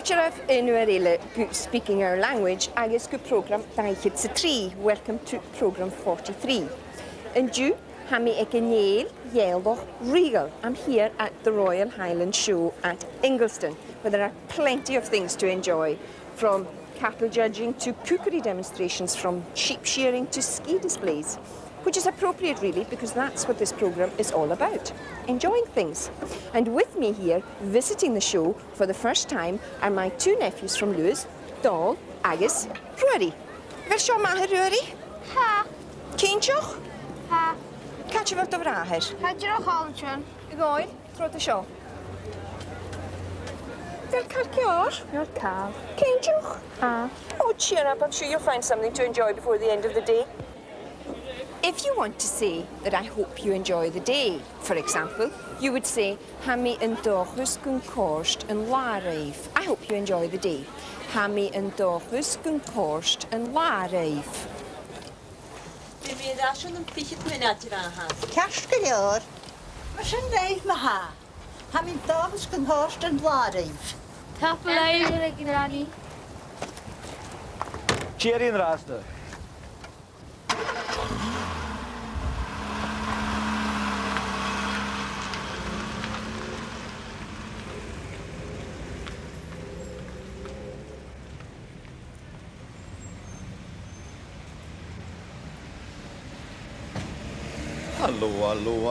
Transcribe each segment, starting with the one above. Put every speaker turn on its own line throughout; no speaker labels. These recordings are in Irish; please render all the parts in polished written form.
Culture in Uarela speaking our language, agus go program Daithid sa Tree. Welcome to program 43. And you, Hami Ekenyel, Yelloch Regal. I'm here at the Royal Highland Show at Ingliston, where there are plenty of things to enjoy, from cattle judging to cookery demonstrations, from sheep shearing to ski displays. Which is appropriate really, because that's what this programme is all about, enjoying things. And with me here, visiting the show for the first time, are my two nephews from Lewis, Dol, agus, Rory. Ver seo maithe, Rory?
Ha.
Cínteoch?
Ha.
Catch bhcht o bhráthir?
Caidir a cháiltean.
I gáil, tróta seo. Ver carceor?
Your cow.
Cínteoch?
Ha.
Oh, cheer up, I'm sure you'll find something to enjoy before the end of the day. If you want to say that I hope you enjoy the day, for example, you would say, Hami yn dochus gyn corst yn lareif. I hope you enjoy the day. Hami yn dochus gyn corst yn lareif.
Dwi'n mynd allan yn ffychyd mynad i'r ahas.
Casgalior, mae sy'n neud ma ha. Hami'n dogs gynhorst yn lareif.
Tapalai. Gàidhlig.
Cheerin Rasta.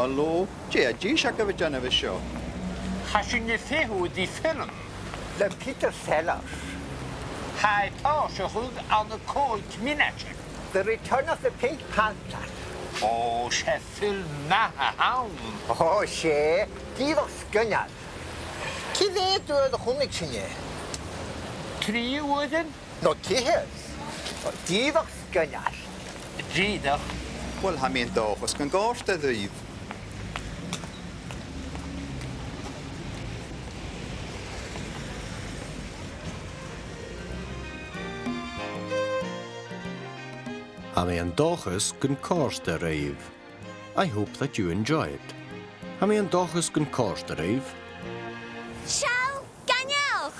Allo. G siaca fe dyan efo sio.
Hasyn y ffehw di ffilm.
Le Peter Sellers.
Hai to sychwyd an y coed minatyn.
The Return of the Pink Panther.
O, se ffilm na hawn.
O, se, dífach sgynnad. Ci dde dwi'n chwnig sy'n ie?
Tri wydyn?
No, tihys. Dífach sgynnad.
Dridach.
Wel, ha mi'n dochos gan gorst y ddydd.
Hami and Dochus can course the rave. I hope that you enjoy it. Hami and Dochus can course the rave.
Siaw, ganewch.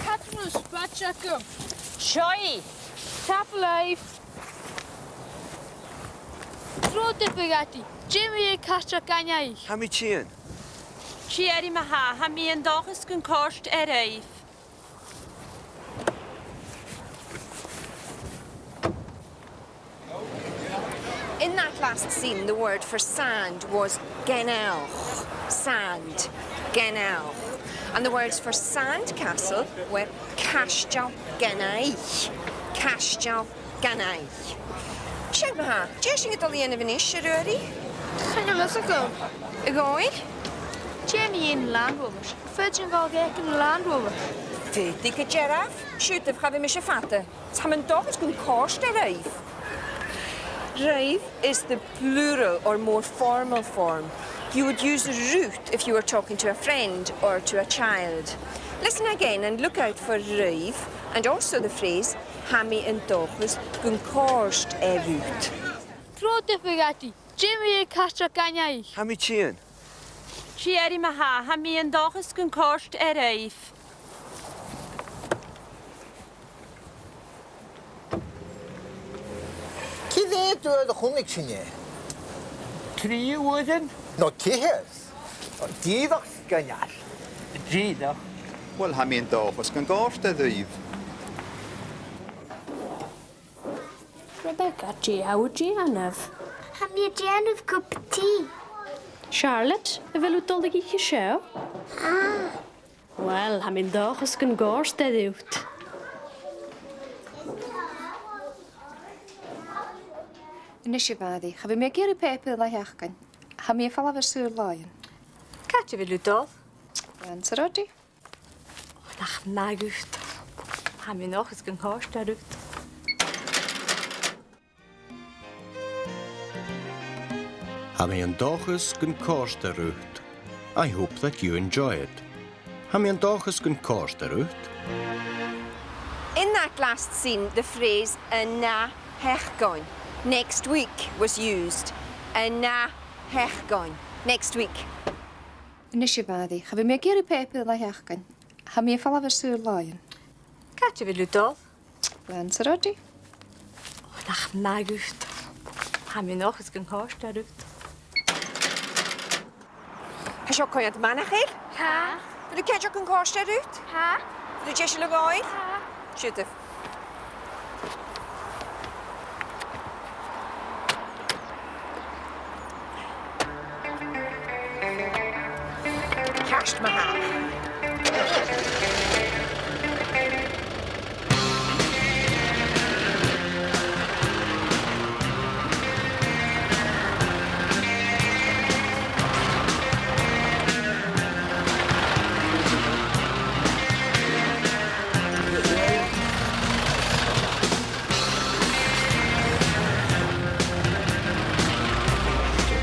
Cadmus, Batchacum.
Sioi!
Tapalai. Tro de Bugatti. Jimmy Castro Gàidhlig.
Hami Chian.
Sieri ma ha, ha mi yn dochus gyn corst eif.
In that last scene, the word for sand was genelch, sand, genelch. And the words for sand castle were castell genaich, castell genaich. Siag ma ha, jesing it all the end of an ish, Rory?
Change Lysacum.
Y goel?
Jamie in Land Rovers. Virgin Gaelic in Land Rovers.
Fydig y geraf, siwt y chafim eisiau ffata. Tam yn dochus gwn corst e reif. Reif is the plural or more formal form. You would use root if you were talking to a friend or to a child. Listen again and look out for reif and also the phrase Hami yn dochus gwn corst e root.
Tro de Bugatti. Jimmy Castro Gàidhlig.
Hami Chian.
Sieri ma ha mi yn dochus gyn corst eif.
Ci dde dwi'n chwnig sy'n ie?
Tri wydyn?
No, tihys. Dífach sgynnad.
Dridach.
Wel, ha mi'n dochos gan gorst y ddydd.
Rebecca G. Howard G. Anaf.
Hami a Janov cup of tea.
Charlotte, y fel wydolig i'ch eisiau?
Ah.
Wel, ham yn dochus gyn gorst eddiwt.
Yn eisiau faddi, chaf i mi gyrru pepau ddau achgan. Ha mi e ffala fyr sy'r laien. Catch a fel dol.
In sy rodi?
Ach, na gwyd. Ha mi nog eens gyn corst eif.
Hami and Dochus can course the route. I hope that you enjoy it. Hami and Dochus can course the route.
In that last scene, the phrase yna hechgoin, next week, was used. Yna hechgoin, next week.
Yn eisiau faddi, chaf i mi gyrru pepau ddau achgan. Ha mi e ffala fyr sy'r laien.
Gatje wil u toch?
Wenser rodi.
Ach, na gut. Ham je nog eens een kost eruit?
Has seo coiad manachil?
Ha.
Wil you ceidir an cóiste rút?
Ha.
Wil you jeisi le gáil? Siútah. Ceist ma ha.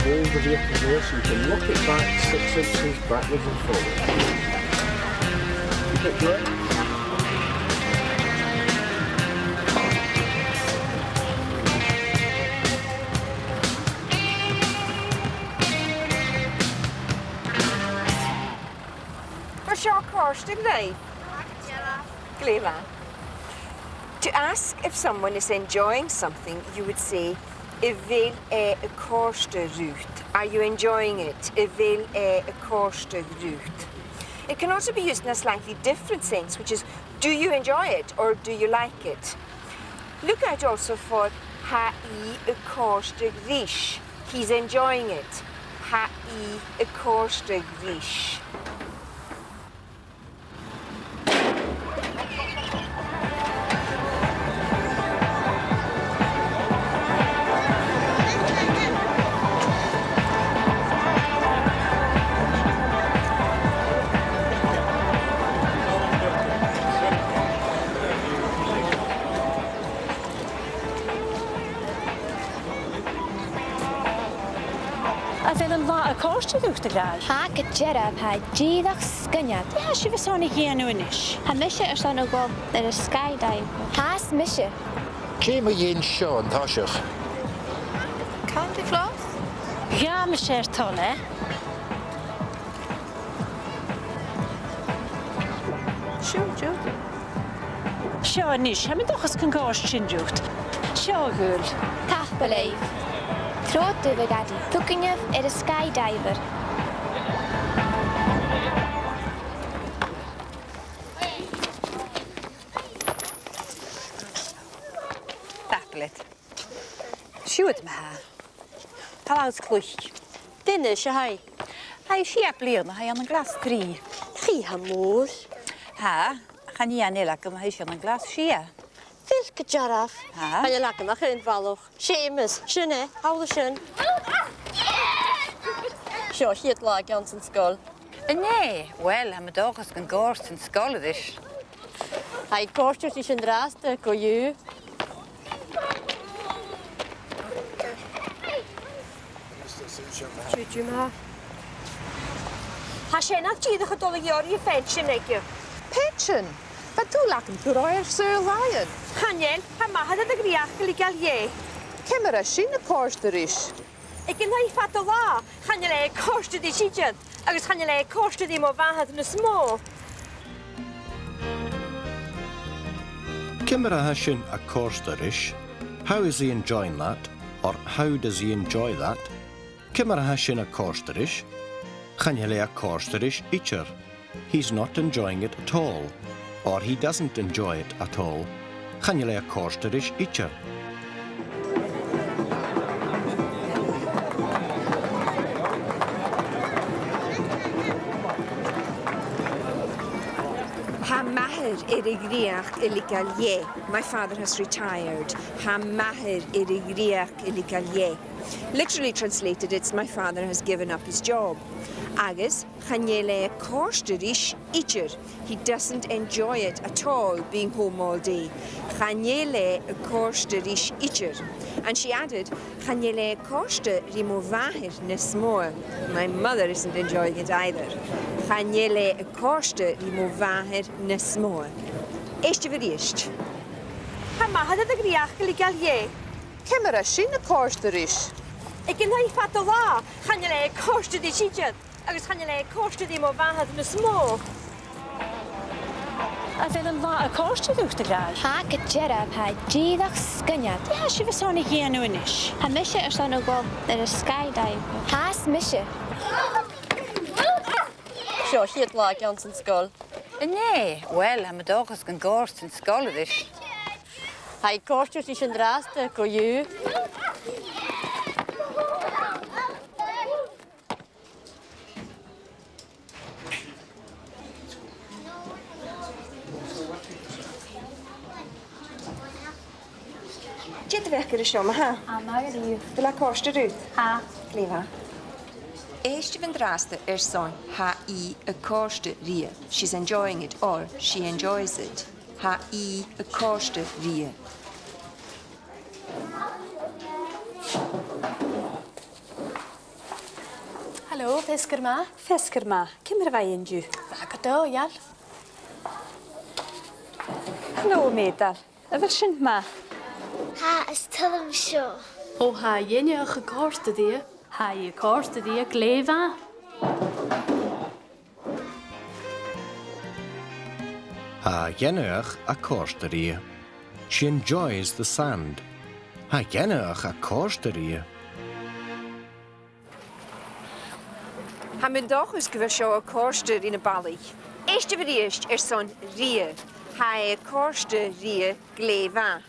Hold the vehicle here so you can lock it back 6 inches backwards and forwards. Keep it good.
For seo cóiste lei. Gleva. To ask if someone is enjoying something, you would say, y vil y cóiste rút. Are you enjoying it? Y vil y cóiste rút. It can also be used in a slightly different sense, which is, do you enjoy it or do you like it? Look out also for ha I y cóiste rís. He's enjoying it. Ha I y cóiste rís.
A fel yn la y kost eruit te gael.
Ha gyderaf ha Gàidhlig sgyniad.
Ja, si was aan ik hier is.
Ha misje dan ook wel er skydive. Ha's misje.
Céim a dhéon seo an táiseach.
Candy floss?
Ja, me sé tolle.
Siúd.
Seo nis, ha me doch eens kan kost sin jucht. Seo gul.
Taf beleef. Troot de gadi. Tukinjef er skydiver.
Tablet. Siúd me ha. Talaus clwch. Dinne se hai. Hai siap lion, hai an glas 3.
Chi ha moor.
Ha, chan I anel ac yma eisiau yn glas sia.
Fil gydaraf.
Ha?
Ha je lakken mag in valog. Seamus, sinne, hou de sin. Seo, hiet lag gans in skol.
Nee, wel, am y dochas gan gorst yn sgolyddish.
Hai kosters is in draaste, ko ju.
Siúd ma. Ha sé nach tíad a chodola iori y pension egio.
Pension? Ba tú lacan tú roi'r Sir Lion?
Chaniel, ha mahad y griach gael I gael ie.
Cymera sin y costar is.
Ik yn haif at o la. Chaniel e costad I sidiad. Agus chaniel e costad I mo fahad yn y smó.
Cymera hashin a corstarish. How is he enjoying that? Or how does he enjoy that? Cymera hashin a corstarish. Chanele a corstarish itcher. He's not enjoying it at all. Or he doesn't enjoy it at all. Chanele a corstarish itcher.
Ha mahir griach gael ie. My father has retired. Ha mahir griach gael ie. Literally translated, it's my father has given up his job. Agus, chaniele costarish itcher. He doesn't enjoy it at all, being home all day. Chaniele costarish itcher. And she added, chaniele costa rimovahir nesmor. My mother isn't enjoying it either. Chaniele costa rimovahir nesmor. Eiste verriest. Ha mahad y griach gael ie.
Cymera sin y costar is.
Ik yn haif at o la. Chaniele costad I sidiad. Agus chaniele costad I mo fahad yn y smó.
A fel yn la y cost ydwch dy grai?
Ha gyderaf ha Gàidhlig sgyniad.
Di ha si fy son i hyn o ynish.
Ha misio son o gol yr skydive. Has misio.
Sio, hyd lag jans yn sgol.
Nee, wel, am y dochos gan gorst yn sgol ydych.
Hai kostjes is een draaste, koju.
Jydd fecher ysio ma ha?
A mag y rhyw.
Dyla cost y rwyd?
Ha.
Gleifa. Eist fynd draste son ha I y cost y ria. She's enjoying it or she enjoys it. Ha I y cost y ria.
Hallo, Fisker ma.
Fesker ma, cymr fai yn dw.
Fag o do, ial.
Helo, medal. Y fel sy'n ma.
Ha is tylym sio.
O ha jenioch y gorst ydi. Ha i y gorst ydi, gleifa.
Ha gennych a corsteria. She enjoys the sand. Ha gennych a corsteria.
Ha mynd doch ys gyfer sio y corster yn y bali. Eist fyr eist son ria. Ha y corster ria gleifa.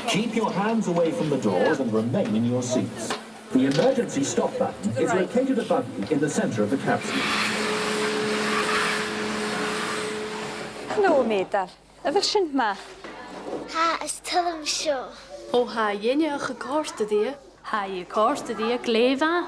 Keep your hands away from the doors and remain in your seats. The emergency stop button is located above you in the center of the capsule.
Helo, medal. Y fel sy'n ma.
Ha is tylym sio.
O ha jenioch y gorst ydi. Ha i y gorst ydi, gleifa.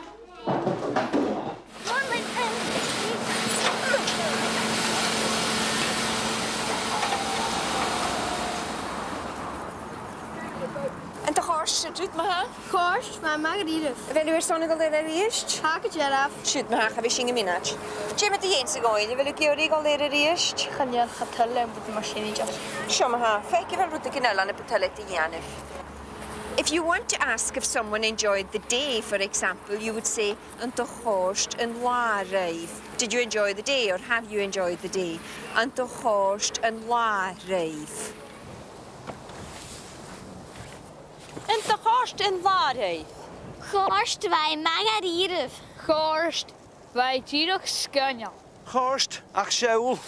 En de horst doet me ha?
Gorst, maar mag er hier.
Wel u son al er eerst?
Ha gyderaf.
Shoot me ha, ga we singe minach. Je met die eens goeie, wil ik jou regel er eerst?
Chanel chatelle met de machine just.
Show me ha, fake wel route kinel aan de petalet janef. If you want to ask if someone enjoyed the day, for example, you would say, Anta horst en lareif. Did you enjoy the day or have you enjoyed the day? Anta horst en lareif.
Enta horst in waarheid.
Gorst wij mag er hier.
Gorst, wij Gàidhlig sgyniad.
Horst, ach Shaul.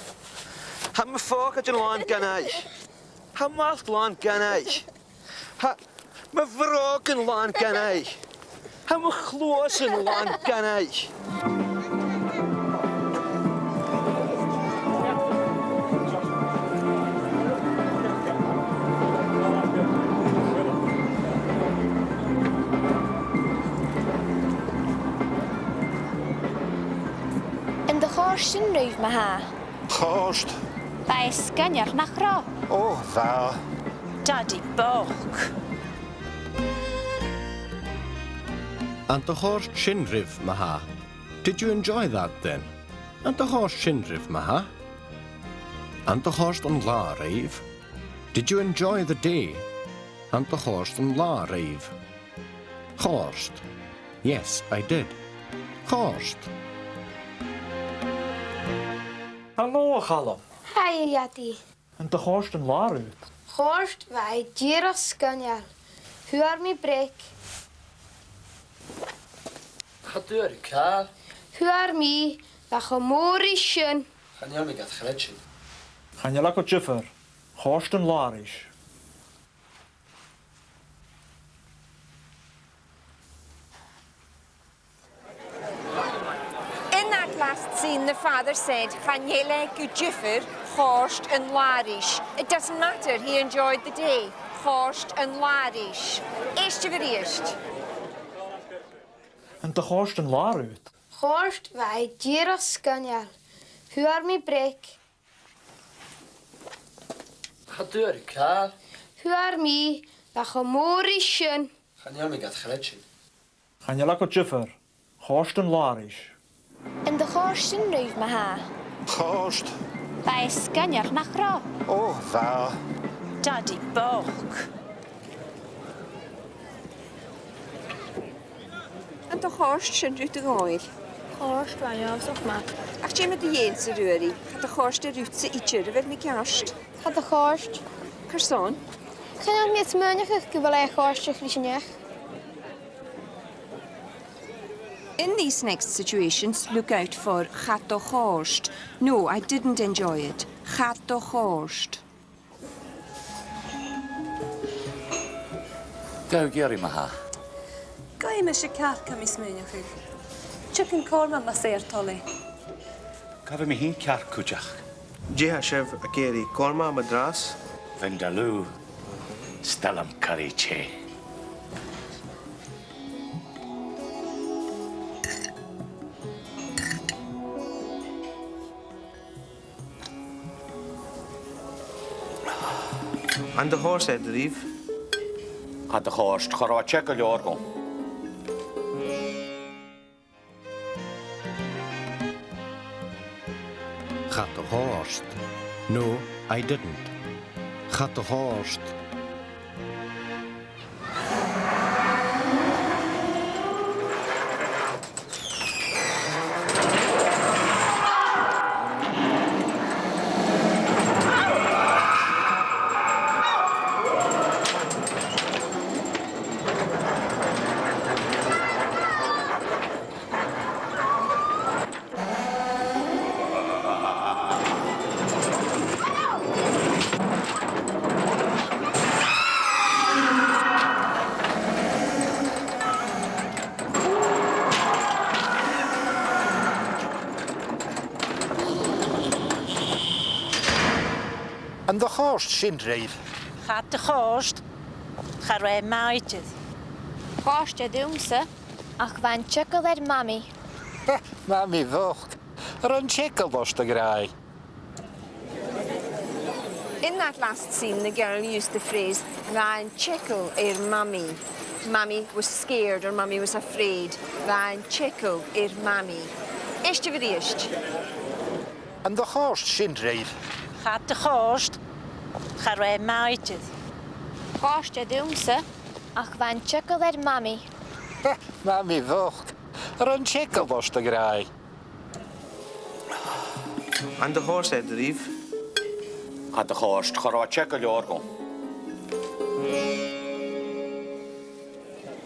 Ha me fog at yn lan gannau. Ha math lan gannau. Ha me vrog yn lan gannau. Ha me chlwys yn lan gannau.
In de gorst yn rwyf ma ha.
Horst.
Bij sgyniad nach ro.
Oh, va.
Daddy bog.
And the horse shinriv maha. Did you enjoy that then? And the horse shinriv maha. And the horse on la rave. Did you enjoy the day? And the horse on la rave. Horst. Yes, I did. Horst.
Hallo, Chalom.
Hi, Yati.
En de gorst een laar uit.
Gorst, wij Gàidhlig sgyniad. Huar mi brek.
Ga deur, Kaal.
Huar mi, dat gemori schön.
Ga niet meer gaat gretchen.
Gaan je lekker juffer. Gorst een laar is.
In that last scene, the father said, Chanele Gujiffer, Horst and Larish. It doesn't matter, he enjoyed the day. Horst and Larish. Eerst je eerst.
En de gorst een laar uit.
Gorst, wij Gàidhlig sgyniad. Huar mi brek.
Ga deur, Kaal.
Huar mi, dat gemori schön.
Ga niet meer gaat gretchen.
Gaan je lekker juffer. Gorst een laar is.
In de gorst yn rwyf ma ha.
Horst.
Bij sgyniad nach ro.
Oh, va.
Daddy bog.
En de horst zijn uit de gooi.
Gorst, wij ja, zeg maar.
Ach, ti'n mynd i ein sy'n rwyri. Chad y chorst y rwtsa i tyrr fel mi gast.
Chad y chorst.
Cyrson?
Chyn mis mynach ych gyfle eich chorst ych lysynach.
In these next situations, look out for chad o chorst. No, I didn't enjoy it. Chad o chorst.
Gaw geri ma ha.
Gai me se car cam is mynach ych. Chicken korma ma seir toli.
Gaw mi hi'n car cwjach.
Jeha sef a geri gorma madras.
Vindaloo. Stalam curry che.
And the horse head, Reeve.
Had de horst, chora check al jorgo.
Gat the horst. No, I didn't. Gat the horst.
And the horse sin Reeve.
Chad de chorst. Charwe maitid.
Chorst y dwngsa. Ach fan chykol er mami.
Mami vocht. Run checkle was the grai.
In that last scene, the girl used the phrase, Ryan checkle er mummy. Mummy was scared or mummy was afraid. Ryan checkle er mummy. Ishte vidisht.
And the horse sin Reeve.
Chad de chorst. Charwe maitid.
Chorst y dwngsa. Ach fan chykol er mami.
Mami vocht. Run checkle was the grai.
And the horse head, Reeve.
Had de horst, chora check al jorgo.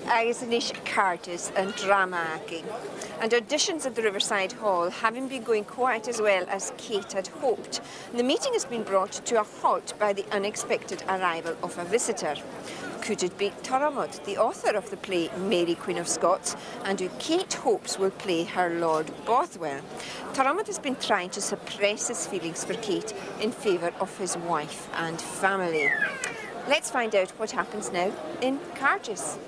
Agus Anish Carters and drama acting. And auditions at the Riverside Hall haven't been going quite as well as Kate had hoped. The meeting has been brought to a halt by the unexpected arrival of a visitor. Could it be Toromod, the author of the play Mary, Queen of Scots, and who Kate hopes will play her Lord Bothwell? Toromod has been trying to suppress his feelings for Kate in favour of his wife and family. Let's find out what happens now in Carges.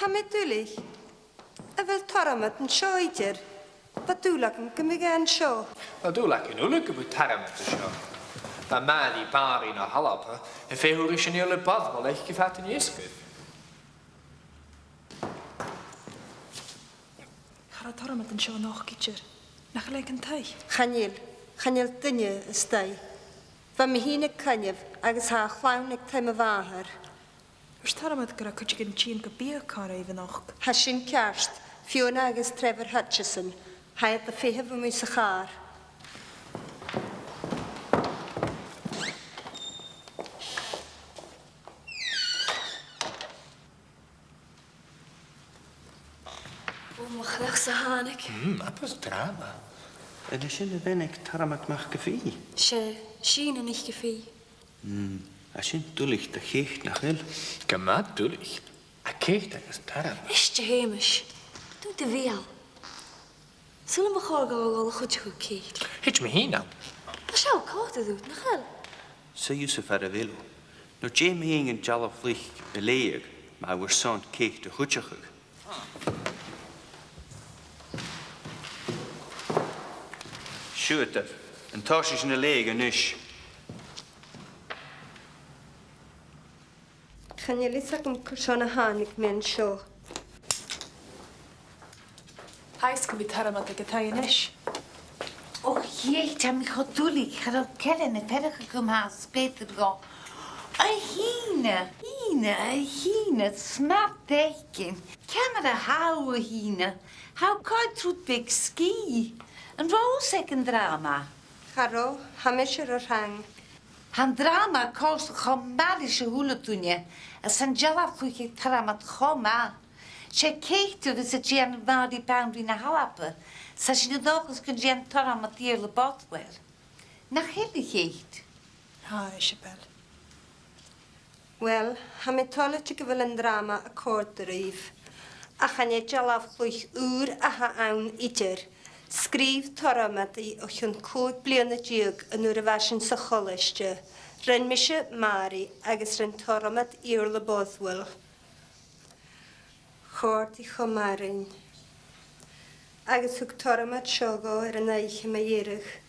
Hamidúlich. A bhfuil Toromod an seoidir. Ba dúlach an gymig an seo.
Ba dúlach an ulig go bú Toromod a seo. Ba mali bari na halapa e féhúri sin ule Bothwell eich gefat in Iesgwydd.
Chara Toromod an seo nach gytir. Nach leik an tai. Chanil dynne ystai. Fa mi hyn y cynnif agos ha chwawnig taim y fahar. Ys Toromod gyda cwtio gyn tîn gybio cara i fynoch. Ha sy'n carst, Fiona agos Trevor Hutchison. Haid y ffehef y mwys y char.
O, mwch ddech sa hanig.
Apos drama.
Ydy sy'n y fenig Toromod mach gyfi?
Sy'n yn eich gyffi.
A sy'n dwlich da cheich nach hil.
Gymad dwlich. A cecht agos Toromod.
Ysdi heimish. Dwi'n dy fial. Sy'n yn bachor gael o chwtio chw ceid.
Hitch me hina.
A siaw cawd ydw, na chael.
Sa Yusuf ar y filw. No Jamie hing yn jala flich y leig, ma wyr son ceich dy chwtiochwg. Siwtaf, yn tosis yn y leig yn ish.
Chanil is ac yn cwrsion y hanig mewn sio.
Eis can be taramat like a tainish.
Och jeet, I'm gedoelig. Ik ga ook kennen en verder gekomen haast beter gaan. Hine, snap teken. Camera houden hine. How kan troet big ski? Een roosek drama.
Charo, hamisher o'r hang.
Han drama kost chomalische huletunje. En zijn jala fuike taramat choma. Ze keekte we ze jen madi boundary na halappe. Sa je nog eens kun jen taramat eerle botwell. Nach hele geet.
Ha, Isabel.
Wel, ha mi tolet i gyfel yn drama y cwrdd yr rif. A chan e jalaf llwych a ha awn idir. Sgrif toramat i o'ch yn cwyd blion y diog yn ŵr y fasyn sycholysio. Ryn misio mari agos ryn toramat i'r le boddwyl. Chord i chomarin. Agos hwg toramat siogo yr yn eich yma irych.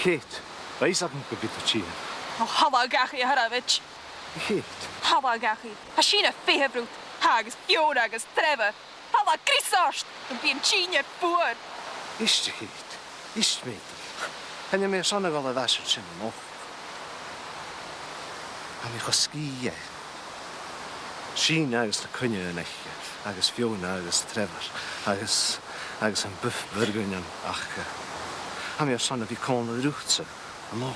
Hét, wees dat een gebittertje.
Halla gachi Haravich.
Hét.
Halla gachi. Hashina fehebrut. Hagus Bionagus Trevor. Halla Chrisost. Een bienchine voor.
Is de hét. Is het beter. En je meer zonne wel een wasser zijn nog. En je gaat skiën. China is de kunje en echt. Agus Fiona, agus Trevor. Agus een buff burgen en achke. En meer zonne wie konen roetsen. Nog.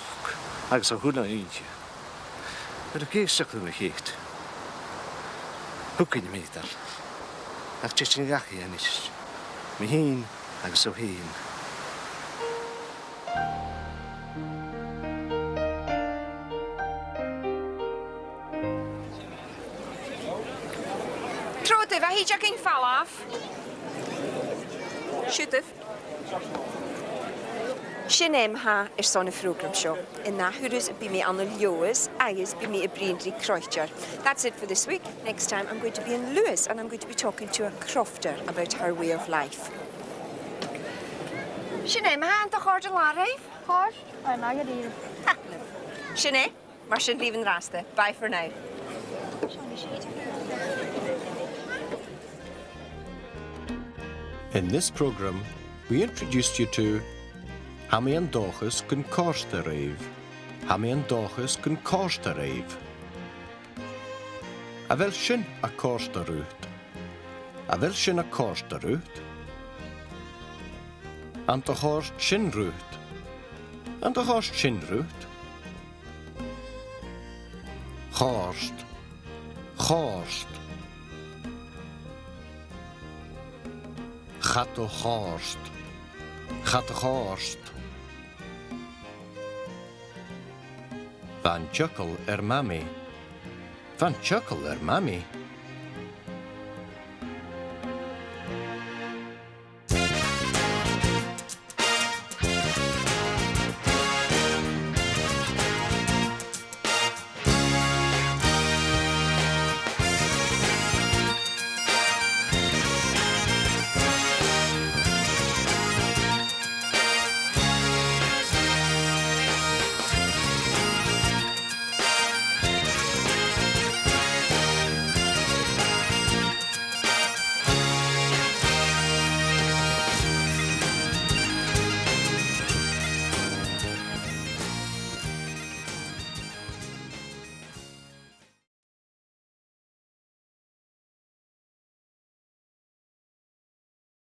Agus een goede eentje. Maar de geest we geeft. Hoe kun je meter? Heb je geen gachje en is. Me heen, agus zo heen.
Trote, waar heet je geen val af? Shutef. Sinem ha zo'n program show. En na hurus be me on the Lewis, is be me a Brindley Crochter. That's it for this week. Next time I'm going to be in Lewis and I'm going to be talking to a crofter about her way of life. Sinem ha the hard larry?
Hard? I'm not gonna eat.
Sinem, maar should leave in raste. Bye for now.
In this program, we introduced you to Hammy and Dochus can cost the rave. Hammy and Dochus can cost the rave. A vel sin a cost the route. A vel sin a cost the route. And the horse sin route. And the horse sin route. Horst. Horst. Gato horst. Gato horst. Van chuckle mammy. Van chuckle mammy.